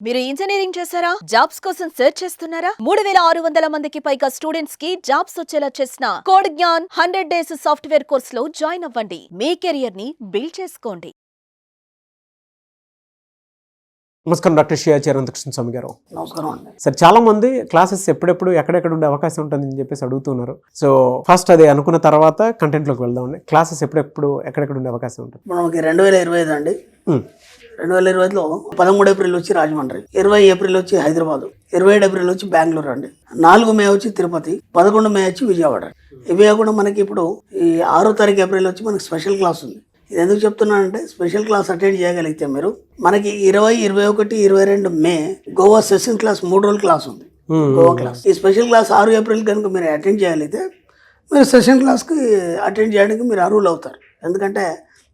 మీరు ఇంజనీరింగ్ చేశారా? జాబ్స్ కోసం సెర్చ్ చేస్తున్నారా? 3600 మందికి పైగా స్టూడెంట్స్ కి జాబ్స్ వచ్చేలా చేసిన code Gyan 100 days software course లో జాయిన్ అవ్వండి. మీ కెరియర్ ని బిల్డ్ చేసుకోండి. నమస్కారం డాక్టర్ శ్రీ అనంతకృష్ణ స్వామి గారు. నమస్కారం అండి. సార్, చాలా మంది క్లాసెస్ ఎప్పుడెప్పుడు ఎక్కడెక్కడ ఉండే అవకాశం ఉంటుందని చెప్పేసి అడుగుతున్నారు. సో ఫస్ట్ అది అనుకున్న తర్వాత కంటెంట్లోకి వెళ్దామండి. క్లాసెస్ ఎప్పుడెప్పుడు ఎక్కడెక్కడ ఉండే అవకాశం ఉంటుంది? మనకి 2025 అండి. 2025లో 13 ఏప్రిల్ వచ్చి రాజమండ్రి, 20 ఏప్రిల్ వచ్చి హైదరాబాద్, 27 ఏప్రిల్ వచ్చి బెంగళూరు అండి, 4 మే వచ్చి తిరుపతి, 11 మే వచ్చి విజయవాడ. ఇవే కాకుండా మనకి ఇప్పుడు ఈ 6వ తారీఖు ఏప్రిల్ వచ్చి మనకి స్పెషల్ క్లాస్ ఉంది. ఇది ఎందుకు చెప్తున్నానంటే, స్పెషల్ క్లాస్ అటెండ్ చేయగలిగితే మీరు మనకి 20, 21, 22 మే గోవా సెషన్ క్లాస్ 3 రోజుల క్లాస్ ఉంది. గోవా క్లాస్. ఈ స్పెషల్ క్లాస్ 6 ఏప్రిల్ కనుక మీరు అటెండ్ చేయగలిగితే మీరు సెషన్ క్లాస్కి అటెండ్ చేయడానికి మీరు అర్హులు అవుతారు. ఎందుకంటే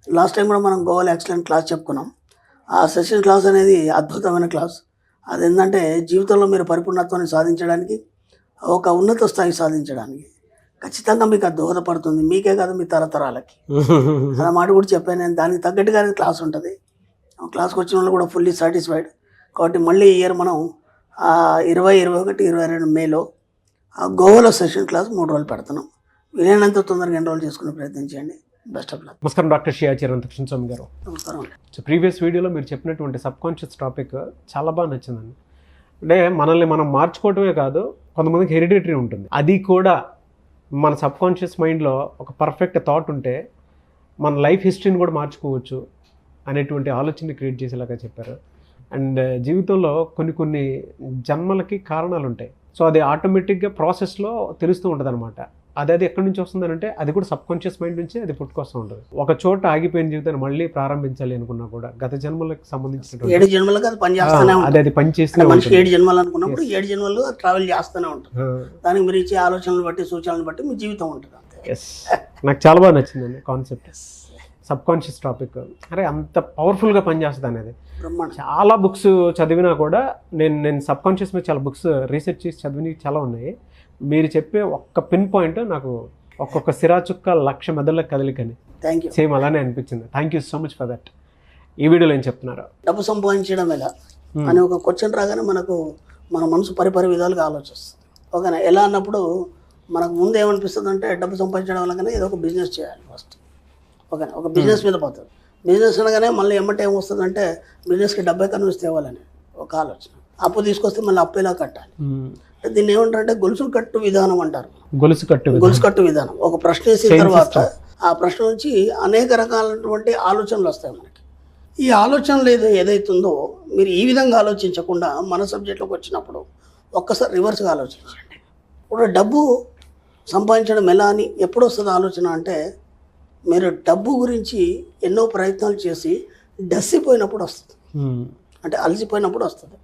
లాస్ట్ టైం కూడా మనం గోవాలో ఎక్సలెంట్ క్లాస్ చెప్పుకున్నాం. ఆ సెషన్ క్లాస్ అనేది అద్భుతమైన క్లాస్. అది ఏంటంటే జీవితంలో మీరు పరిపూర్ణత్వాన్ని సాధించడానికి, ఒక ఉన్నత స్థాయి సాధించడానికి ఖచ్చితంగా మీకు అది దోహదపడుతుంది. మీకే కాదు, మీ తరతరాలకి. అలా మాట కూడా చెప్పాను నేను. దానికి తగ్గట్టుగానే క్లాస్ ఉంటుంది. క్లాస్కి వచ్చిన వాళ్ళు కూడా ఫుల్లీ సాటిస్ఫైడ్. కాబట్టి మళ్ళీ ఈ ఇయర్ మనం 20, 21, 22 మేలో గోవాలో సెషన్ క్లాస్ 3 రోజులు పెడుతున్నాం. వీలైనంత తొందరగా ఎన్రోల్ చేసుకునే ప్రయత్నం చేయండి. Best of luck. నమస్కారం డాక్టర్ శ్రీ అనంతకృష్ణ స్వామి గారు. నమస్కారం. సో ప్రీవియస్ వీడియోలో మీరు చెప్పినటువంటి సబ్ కాన్షియస్ టాపిక్ చాలా బాగా నచ్చిందండి. అంటే మనల్ని మనం మార్చుకోవటమే కాదు, కొంతమందికి హెరిడిటరీ ఉంటుంది. అది కూడా మన సబ్ కాన్షియస్ మైండ్లో ఒక పర్ఫెక్ట్ థాట్ ఉంటే మన లైఫ్ హిస్టరీని కూడా మార్చుకోవచ్చు అనేటువంటి ఆలోచనని క్రియేట్ చేసేలాగా చెప్పారు. అండ్ జీవితంలో కొన్ని జన్మలకి కారణాలు ఉంటాయి. సో అది ఆటోమేటిక్గా ప్రాసెస్లో తెలుస్తూ ఉంటుంది అనమాట. అది ఎక్కడి నుంచి వస్తుంది అంటే అది కూడా సబ్ కాన్షియస్ మైండ్ నుంచి అది పుట్టుకొస్తూ ఉంటుంది. ఒక చోట ఆగిపోయిన జీవితాన్ని మళ్ళీ ప్రారంభించాలి అనుకున్నా కూడా గత జన్మలకు సంబంధించిన 7 జన్మలకు అది పనిచేస్తూనే ఉంటుంది. అది పనిచేస్తూనే మనిషి 7 జన్మలు అనుకున్నప్పుడు 7 జన్మలు ట్రావెల్ చేస్తూనే ఉంటుంది. దానికి మీరు ఇచ్చే ఆలోచనలు బట్టి, సూచనలు బట్టి మీ జీవితం ఉంటుంది. ఎస్, నాకు చాలా బాగా నచ్చిందండి కాన్సెప్ట్. సబ్ కాన్షియస్ టాపిక్ అరే అంత పవర్ఫుల్గా పనిచేస్తుంది అనేది. చాలా బుక్స్ చదివినా కూడా నేను సబ్ కాన్షియస్ మీద చాలా బుక్స్ రీసెర్చ్ చేసి చదివినవి చాలా ఉన్నాయి. మీరు చెప్పే ఒక్క పిన్ పాయింట్ నాకు ఒక్కొక్క సిరాచుక్క 1,00,000 మెదళ్ళకి కదలికని సేమ్ అలానే అనిపించింది. Thank you so much for that. ఈ వీడియోలో ఏం చెప్తున్నారు? డబ్బు సంపాదించడం ఎలా అని ఒక క్వశ్చన్ రాగానే మనకు మన మనసు పరిపరి విధాలుగా ఆలోచిస్తుంది. ఓకేనా? ఎలా అన్నప్పుడు మనకు ముందు ఏమనిపిస్తుంది అంటే, డబ్బు సంపాదించడం వల్ల ఏదో ఒక బిజినెస్ చేయాలి ఫస్ట్. ఓకేనా? ఒక బిజినెస్ మీద పోతుంది. బిజినెస్ అనగానే మళ్ళీ ఏమంటే ఏమొస్తుందంటే, బిజినెస్కి డబ్బే కన్విన్స్ తేవాలని ఒక ఆలోచన. అప్పు తీసుకొస్తే మళ్ళీ అప్పు ఎలా కట్టాలి. దీన్ని ఏమంటారంటే గొలుసు కట్టు విధానం అంటారు. గొలుసు కట్టు విధానం. ఒక ప్రశ్న వేసిన తర్వాత ఆ ప్రశ్న నుంచి అనేక రకాలైనటువంటి ఆలోచనలు వస్తాయి మనకి. ఈ ఆలోచనలు ఏదైతుందో మీరు ఈ విధంగా ఆలోచించకుండా మన సబ్జెక్ట్లోకి వచ్చినప్పుడు ఒక్కసారి రివర్స్గా ఆలోచించండి. ఇప్పుడు డబ్బు సంపాదించడం ఎలా అని ఎప్పుడు వస్తుంది ఆలోచన అంటే, మీరు డబ్బు గురించి ఎన్నో ప్రయత్నాలు చేసి డస్సిపోయినప్పుడు వస్తుంది. అంటే అలసిపోయినప్పుడు వస్తుంది.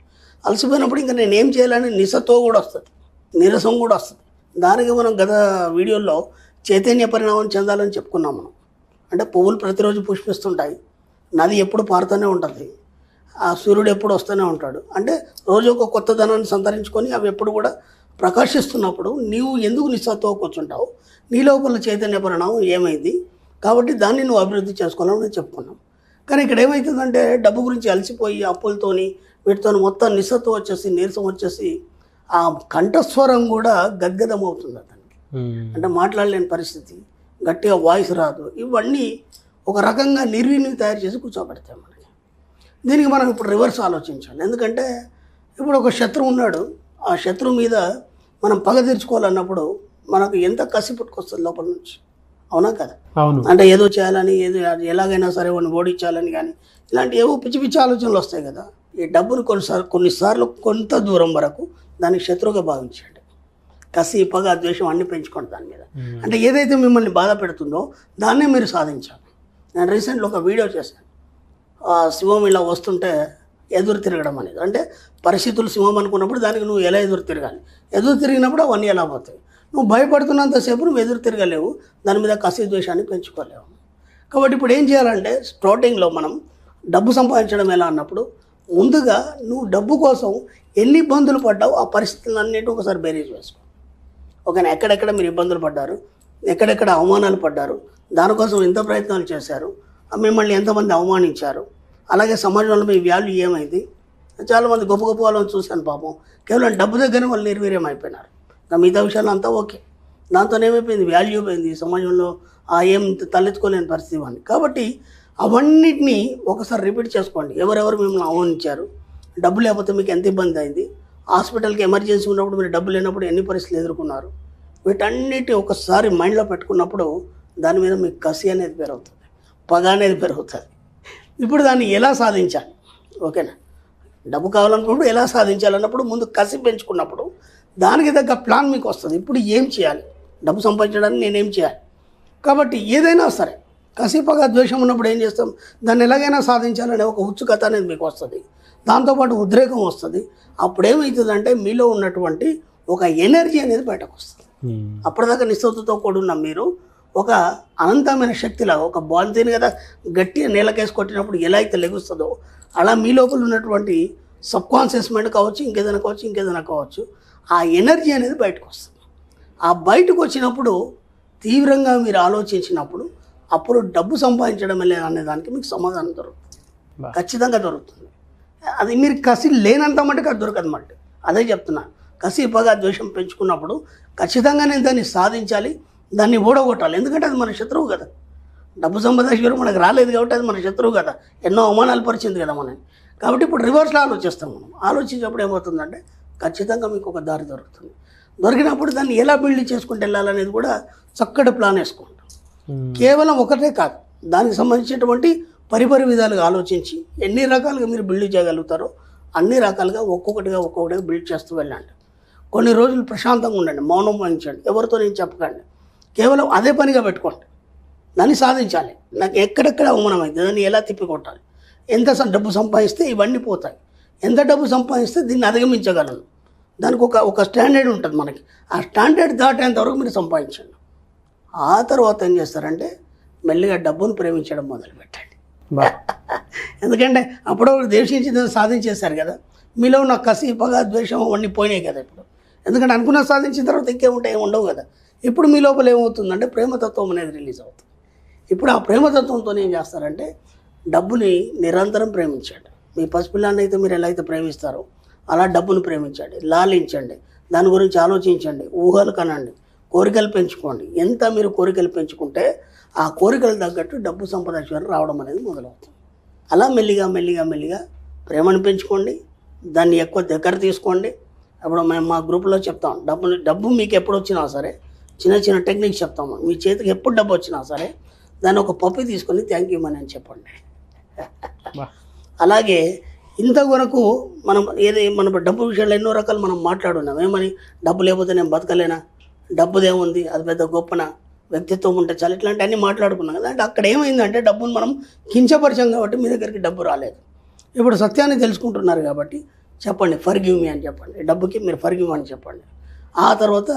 అలసిపోయినప్పుడు ఇంకా నేనేం చేయాలని నిస్సతో కూడా వస్తుంది, నీరసం కూడా వస్తుంది. దానికి మనం గత వీడియోలో చైతన్య పరిణామం చెందాలని చెప్పుకున్నాం మనం. అంటే పువ్వులు ప్రతిరోజు పుష్పిస్తుంటాయి, నది ఎప్పుడు పారుతూనే ఉంటుంది, ఆ సూర్యుడు ఎప్పుడు వస్తూనే ఉంటాడు. అంటే రోజు ఒక కొత్త ధనాన్ని సంతరించుకొని అవి ఎప్పుడు కూడా ప్రకాశిస్తున్నప్పుడు నీవు ఎందుకు నిస్సతో కూర్చుంటావు? నీ లోపల చైతన్య పరిణామం ఏమైంది? కాబట్టి దాన్ని నువ్వు అభివృద్ధి చేసుకోవాలని చెప్పుకున్నాం. కానీ ఇక్కడ ఏమవుతుందంటే, డబ్బు గురించి అలసిపోయి అప్పులతోని వీటితో మొత్తం నిస్సత్వం వచ్చేసి, నీరసం వచ్చేసి, ఆ కంఠస్వరం కూడా గద్గదం అవుతుంది అతనికి. అంటే మాట్లాడలేని పరిస్థితి, గట్టిగా వాయిస్ రాదు. ఇవన్నీ ఒక రకంగా నిర్వీర్యం తయారు చేసి కూర్చోబెడతాయి మనకి. దీనికి మనం ఇప్పుడు రివర్స్ ఆలోచించాలి. ఎందుకంటే ఇప్పుడు ఒక శత్రువు ఉన్నాడు, ఆ శత్రువు మీద మనం పగ తీర్చుకోవాలన్నప్పుడు మనకు ఎంత కసి పుట్టుకొస్తుంది లోపల నుంచి. అవునా కదా? అంటే ఏదో చేయాలని, ఏదో ఎలాగైనా సరే వాడిని ఓడించాలని కానీ ఇలాంటి ఏవో పిచ్చి పిచ్చి ఆలోచనలు వస్తాయి కదా. ఈ డబ్బును కొన్నిసార్లు కొంత దూరం వరకు దానికి శత్రువుగా భావించండి. కసి, పగ, ద్వేషం అన్నీ పెంచుకోండి దాని మీద. అంటే ఏదైతే మిమ్మల్ని బాధ పెడుతుందో దాన్నే మీరు సాధించాలి. నేను రీసెంట్లో ఒక వీడియో చేశాను. సింహం ఇలా వస్తుంటే ఎదురు తిరగడం అనేది. అంటే పరిస్థితులు సింహం అనుకున్నప్పుడు దానికి నువ్వు ఎలా ఎదురు తిరగాలి, ఎదురు తిరిగినప్పుడు అవన్నీ ఎలా పోతాయి. నువ్వు భయపడుతున్నంతసేపు నువ్వు ఎదురు తిరగలేవు, దాని మీద కసి, ద్వేషాన్ని పెంచుకోలేవు. కాబట్టి ఇప్పుడు ఏం చేయాలంటే, స్టార్టింగ్లో మనం డబ్బు సంపాదించడం ఎలా అన్నప్పుడు, ముందుగా నువ్వు డబ్బు కోసం ఎన్ని ఇబ్బందులు పడ్డావు ఆ పరిస్థితులన్నిటి ఒకసారి బేరీజ్ వేసుకో. ఓకేనా? ఎక్కడెక్కడ మీరు ఇబ్బందులు పడ్డారు, ఎక్కడెక్కడ అవమానాలు పడ్డారు, దానికోసం ఎంత ప్రయత్నాలు చేశారు, మిమ్మల్ని ఎంతమంది అవమానించారు, అలాగే సమాజంలో మీ వాల్యూ ఏమైంది, చాలామంది గొప్ప గొప్ప వాళ్ళని చూశాను పాపం, కేవలం డబ్బు దగ్గరనే వాళ్ళు నిర్వీర్యం అయిపోయినారు. ఇంకా మిగతా విషయాలు అంతా ఓకే, దాంతో ఏమైపోయింది, వాల్యూ పోయింది సమాజంలో, ఏం తలెత్తుకోలేని పరిస్థితి ఇవన్నీ. కాబట్టి అవన్నిటినీ ఒకసారి రిపీట్ చేసుకోండి. ఎవరెవరు మిమ్మల్ని అవమానించారు, డబ్బు లేకపోతే మీకు ఎంత ఇబ్బంది అయింది, హాస్పిటల్కి ఎమర్జెన్సీ ఉన్నప్పుడు మీరు డబ్బు లేనప్పుడు ఎన్ని పరిస్థితులు ఎదుర్కొన్నారు, వీటన్నిటి ఒకసారి మైండ్లో పెట్టుకున్నప్పుడు దాని మీద మీకు కసి అనేది పెరుగుతుంది, పగ అనేది పెరుగుతుంది. ఇప్పుడు దాన్ని ఎలా సాధించాలి, ఓకేనా, డబ్బు కావాలనుకున్నప్పుడు ఎలా సాధించాలన్నప్పుడు ముందు కసి పెంచుకున్నప్పుడు దానికి తగ్గ ప్లాన్ మీకు వస్తుంది. ఇప్పుడు ఏం చేయాలి, డబ్బు సంపాదించడానికి నేనేం చేయాలి. కాబట్టి ఏదైనా సరే కసి పగ ద్వేషం ఉన్నప్పుడు ఏం చేస్తాం, దాన్ని ఎలాగైనా సాధించాలనే ఒక ఉత్సుకత అనేది మీకు వస్తుంది, దాంతోపాటు ఉద్రేకం వస్తుంది. అప్పుడు ఏమవుతుందంటే మీలో ఉన్నటువంటి ఒక ఎనర్జీ అనేది బయటకు వస్తుంది. అప్పటిదాకా నిస్సత్తుతో కూడున్న మీరు ఒక అనంతమైన శక్తిలాగా, ఒక బాల్తీని కదా గట్టిగా నేలకేసి కొట్టినప్పుడు ఎలా అయితే లెగుస్తుందో అలా మీ లోపల ఉన్నటువంటి సబ్కాన్షియస్ మైండ్ కావచ్చు, ఇంకేదైనా కావచ్చు, ఆ ఎనర్జీ అనేది బయటకు వస్తుంది. ఆ బయటకు వచ్చినప్పుడు తీవ్రంగా మీరు ఆలోచించినప్పుడు అప్పుడు డబ్బు సంపాదించడం లేదా అనే దానికి మీకు సమాధానం దొరుకుతుంది, ఖచ్చితంగా దొరుకుతుంది. అది మీరు కసి లేనంత మటుకు అది దొరకదు మట్టి. అదే చెప్తున్నాను, కసి పగ ద్వేషం పెంచుకున్నప్పుడు ఖచ్చితంగా నేను దాన్ని సాధించాలి, దాన్ని ఓడగొట్టాలి. ఎందుకంటే అది మన శత్రువు కదా, డబ్బు సంపాదించడం మనకు రాలేదు కాబట్టి అది మన శత్రువు కదా, ఎన్నో అవమానాలు పరిచింది కదా మనని. కాబట్టి ఇప్పుడు రివర్స్లో ఆలోచిస్తాం మనం. ఆలోచించినప్పుడు ఏమవుతుందంటే ఖచ్చితంగా మీకు ఒక దారి దొరుకుతుంది. దొరికినప్పుడు దాన్ని ఎలా బిల్డ్ చేసుకుంటూ వెళ్ళాలనేది కూడా చక్కటి ప్లాన్ వేసుకుంటాం. కేవలం ఒకటే కాదు, దానికి సంబంధించినటువంటి పరిపరి విధాలుగా ఆలోచించి ఎన్ని రకాలుగా మీరు బిల్డ్ చేయగలుగుతారో అన్ని రకాలుగా ఒక్కొక్కటిగా బిల్డ్ చేస్తూ వెళ్ళండి. కొన్ని రోజులు ప్రశాంతంగా ఉండండి, మౌనం వహించండి, ఎవరితో నేను చెప్పకండి, కేవలం అదే పనిగా పెట్టుకోండి. దాన్ని సాధించాలి, నాకు ఎక్కడెక్కడ అవమానం అయింది, దాన్ని ఎలా తిప్పికొట్టాలి, ఎంత డబ్బు సంపాదిస్తే ఇవన్నీ పోతాయి, ఎంత డబ్బు సంపాదిస్తే దీన్ని అధిగమించగలను, దానికి ఒక స్టాండర్డ్ ఉంటుంది మనకి. ఆ స్టాండర్డ్ దాటేంత వరకు మీరు సంపాదించండి. ఆ తర్వాత ఏం చేస్తారంటే మెల్లిగా డబ్బును ప్రేమించడం మొదలుపెట్టండి. ఎందుకంటే అప్పుడు దేశించి సాధించేశారు కదా, మీలో ఉన్న కసి పగ ద్వేషం అవన్నీ పోయినాయి కదా ఇప్పుడు. ఎందుకంటే అనుకున్న సాధించిన తర్వాత ఇంకేముంటాయి, ఏమి ఉండవు కదా. ఇప్పుడు మీ లోపల ఏమవుతుందంటే ప్రేమతత్వం అనేది రిలీజ్ అవుతుంది. ఇప్పుడు ఆ ప్రేమతత్వంతో ఏం చేస్తారంటే డబ్బుని నిరంతరం ప్రేమించండి. మీ పసిపిల్లాన్ని అయితే మీరు ఎలా అయితే ప్రేమిస్తారో అలా డబ్బును ప్రేమించండి, లాలించండి, దాని గురించి ఆలోచించండి, ఊహలు కనండి, కోరికలు పెంచుకోండి. ఎంత మీరు కోరికలు పెంచుకుంటే ఆ కోరికలు తగ్గట్టు డబ్బు సంపాదించడం రావడం అనేది మొదలవుతుంది. అలా మెల్లిగా ప్రేమను పెంచుకోండి, దాన్ని ఎక్కువ దగ్గర తీసుకోండి. అప్పుడు మేము మా గ్రూప్లో చెప్తాం, డబ్బు మీకు ఎప్పుడు వచ్చినా సరే చిన్న టెక్నిక్స్ చెప్తాము. మీ చేతికి ఎప్పుడు డబ్బు వచ్చినా సరే దాన్ని ఒక పప్పి తీసుకొని థ్యాంక్ యూ మనీ అని చెప్పండి. అలాగే ఇంతవరకు మనం డబ్బు విషయాలు ఎన్నో రకాలు మనం మాట్లాడున్నాం. ఏమని, డబ్బు లేకపోతే నేను బతకలేనా, డబ్బుదేముంది, అది పెద్ద గొప్పన, వ్యక్తిత్వం ఉంటే చాలా, ఇట్లాంటి అన్నీ మాట్లాడుకున్నాం కదా. అంటే అక్కడ ఏమైందంటే డబ్బును మనం కించపరిచాం కాబట్టి మీ దగ్గరికి డబ్బు రాలేదు. ఇప్పుడు సత్యాన్ని తెలుసుకుంటున్నారు కాబట్టి చెప్పండి ఫర్గివ్ మీ అని చెప్పండి, డబ్బుకి మీరు ఫర్గివ్ అని చెప్పండి. ఆ తర్వాత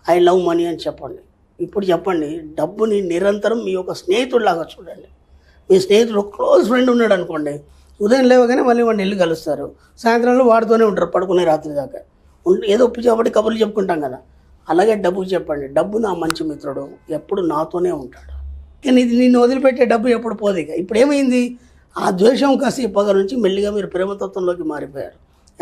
ఐ లవ్ మనీ అని చెప్పండి. ఇప్పుడు చెప్పండి, డబ్బుని నిరంతరం మీ యొక్క స్నేహితుడిలాగా చూడండి. మీ స్నేహితుడు క్లోజ్ ఫ్రెండ్ ఉన్నాడు అనుకోండి, ఉదయం లేవగానే మళ్ళీ వాడిని వెళ్ళి కలుస్తారు, సాయంత్రంలో వాడితోనే ఉంటారు పడుకునే రాత్రి దాకా. ఏదో ఒప్పి కాబట్టి కబుర్లు చెప్పుకుంటాం కదా, అలాగే డబ్బుకి చెప్పండి, డబ్బు నా మంచి మిత్రుడు, ఎప్పుడు నాతోనే ఉంటాడు, కానీ ఇది నిన్ను వదిలిపెట్టే డబ్బు ఎప్పుడు పోదు. ఇప్పుడు ఏమైంది, ఆ ద్వేషం కసి పగ నుంచి మెల్లిగా మీరు ప్రేమతత్వంలోకి మారిపోయారు.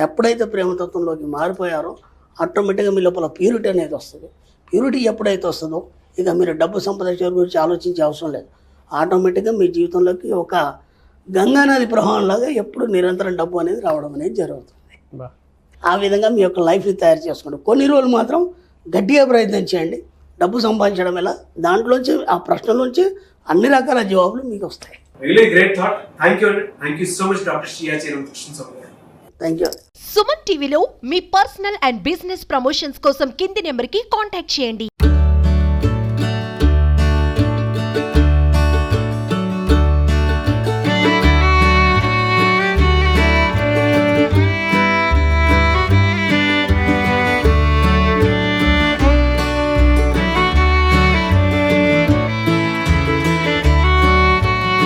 ఎప్పుడైతే ప్రేమతత్వంలోకి మారిపోయారో ఆటోమేటిక్గా మీ లోపల ప్యూరిటీ అనేది వస్తుంది. ప్యూరిటీ ఎప్పుడైతే వస్తుందో ఇక మీరు డబ్బు సంపాదించే గురించి ఆలోచించే అవసరం లేదు. ఆటోమేటిక్గా మీ జీవితంలోకి ఒక గంగానది ప్రవాహంలాగా ఎప్పుడు నిరంతరం డబ్బు అనేది రావడం అనేది జరుగుతుంది. ఆ విధంగా మీ యొక్క లైఫ్ని తయారు చేసుకోండి. కొన్ని రోజులు మాత్రం గట్టిగా ప్రయత్నం చేయండి. డబ్బు సంపాదించడం ఎలా, దాంట్లోంచి ఆ ప్రశ్నలోంచి అన్ని రకాల జవాబులు మీకు వస్తాయి. Really great thought. Thank you so much, Dr. Shriya Chirumkrishnan. Thank you. Suman టీవీలో మీ పర్సనల్ అండ్ బిజినెస్ ప్రమోషన్స్ కోసం కింది నెంబర్కి కాంటాక్ట్ చేయండి.